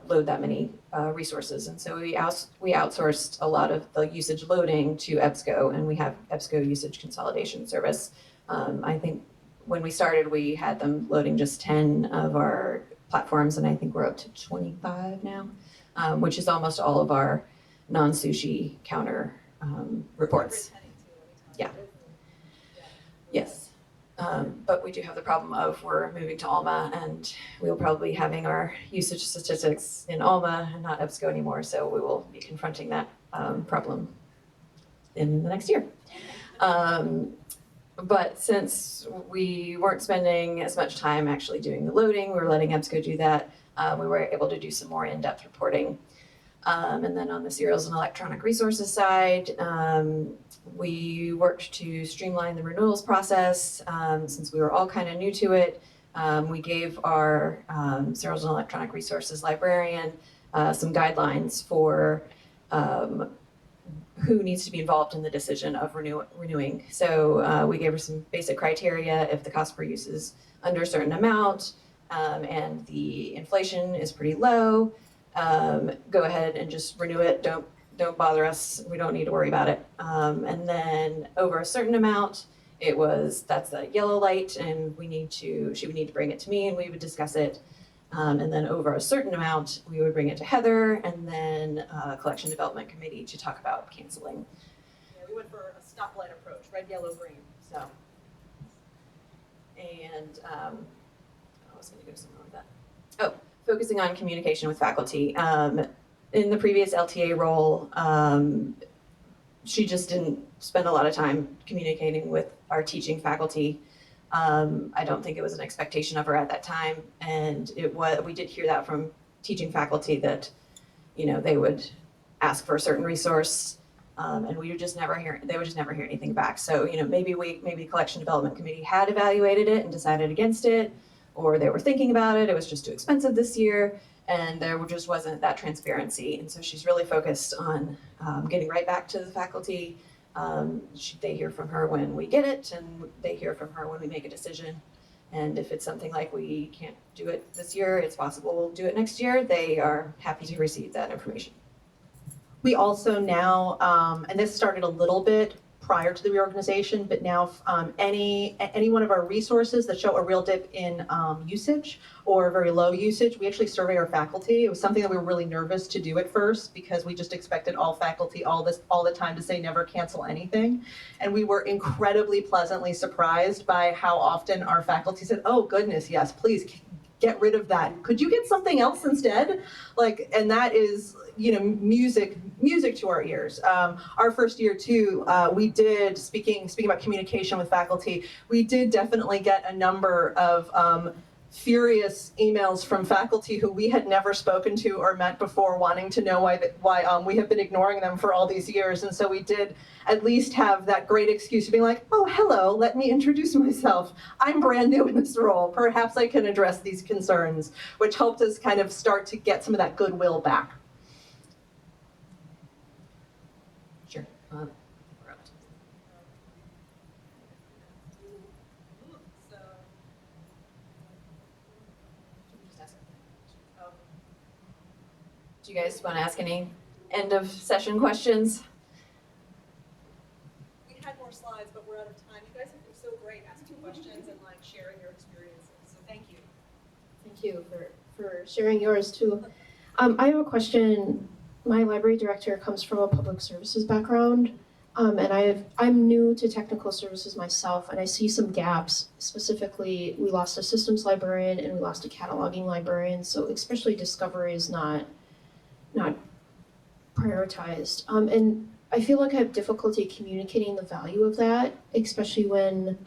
load that many resources. And so we outsourced a lot of the usage loading to EBSCO, and we have EBSCO usage consolidation service. I think when we started, we had them loading just 10 of our platforms, and I think we're up to 25 now. Which is almost all of our non-sushi counter reports. Yeah. Yes. But we do have the problem of we're moving to Alma, and we'll probably be having our usage statistics in Alma and not EBSCO anymore, so we will be confronting that problem in the next year. But since we weren't spending as much time actually doing the loading, we were letting EBSCO do that. We were able to do some more in-depth reporting. And then on the serials and electronic resources side, we worked to streamline the renewals process. Since we were all kind of new to it, we gave our serials and electronic resources librarian some guidelines for who needs to be involved in the decision of renewing. So we gave her some basic criteria. If the cost per use is under a certain amount, and the inflation is pretty low, go ahead and just renew it. Don't don't bother us, we don't need to worry about it. And then over a certain amount, that's a yellow light and she would need to bring it to me and we would discuss it. And then over a certain amount, we would bring it to Heather and then collection development committee to talk about canceling. Yeah, we went for a stoplight approach, red, yellow, green, so. And I was gonna go somewhere with that. Oh, focusing on communication with faculty. In the previous LTA role, she just didn't spend a lot of time communicating with our teaching faculty. I don't think it was an expectation of her at that time, and we did hear that from teaching faculty that, they would ask for a certain resource, and they would just never hear anything back. So, maybe the collection development committee had evaluated it and decided against it, or they were thinking about it, it was just too expensive this year, and there just wasn't that transparency. And so she's really focused on getting right back to the faculty. They hear from her when we get it, and they hear from her when we make a decision. And if it's something like we can't do it this year, it's possible we'll do it next year, they are happy to receive that information. We also now, and this started a little bit prior to the reorganization, but now any one of our resources that show a real dip in usage or very low usage, we actually survey our faculty. It was something that we were really nervous to do at first because we just expected all faculty all the time to say never cancel anything. And we were incredibly pleasantly surprised by how often our faculty said, oh goodness, yes, please get rid of that. Could you get something else instead? And that is, music to our ears. Our first year too, we did, speaking about communication with faculty, we did definitely get a number of furious emails from faculty who we had never spoken to or met before, wanting to know why we have been ignoring them for all these years. And so we did at least have that great excuse of being like, oh, hello, let me introduce myself. I'm brand new in this role. Perhaps I can address these concerns, which helped us kind of start to get some of that goodwill back. Sure. Do you guys want to ask any end of session questions? We had more slides, but we're out of time. You guys have been so great asking questions and sharing your experiences. So thank you. Thank you for sharing yours too. I have a question. My library director comes from a public services background, and I'm new to technical services myself, and I see some gaps. Specifically, we lost a systems librarian and we lost a cataloging librarian, so especially discovery is not prioritized. And I feel like I have difficulty communicating the value of that, especially when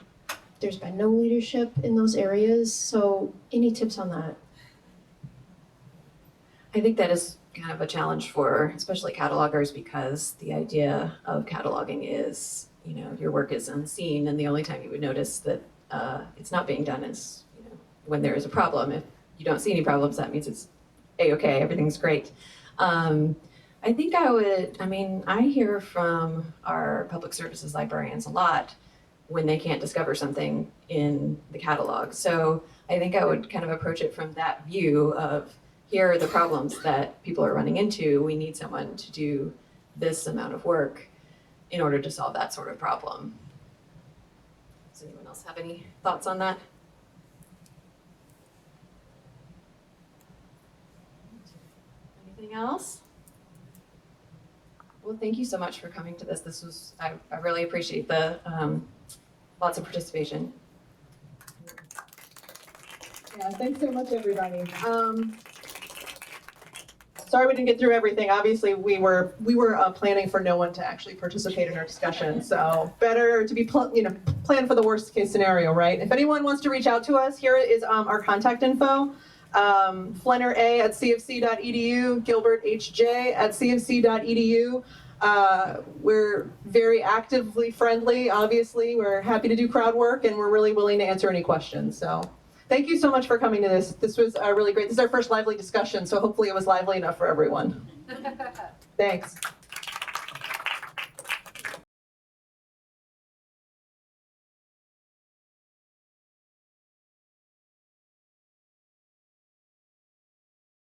there's been no leadership in those areas. So any tips on that? I think that is kind of a challenge for especially catalogers, because the idea of cataloging is, your work is unseen, and the only time you would notice that it's not being done is, when there is a problem. If you don't see any problems, that means it's A-okay, everything's great. I think I hear from our public services librarians a lot when they can't discover something in the catalog. So I think I would kind of approach it from that view of, here are the problems that people are running into. We need someone to do this amount of work in order to solve that sort of problem. Does anyone else have any thoughts on that? Anything else? Well, thank you so much for coming to this. I really appreciate the lots of participation. Yeah, thanks so much, everybody. Sorry we didn't get through everything. Obviously, we were planning for no one to actually participate in our discussion. So better to be plan for the worst case scenario, right? If anyone wants to reach out to us, here is our contact info. Flenner A at cfc.edu, Gilbert HJ at cfc.edu. We're very actively friendly, obviously. We're happy to do crowd work, and we're really willing to answer any questions. So thank you so much for coming to this. This was really great. This is our first lively discussion, so hopefully it was lively enough for everyone. Thanks.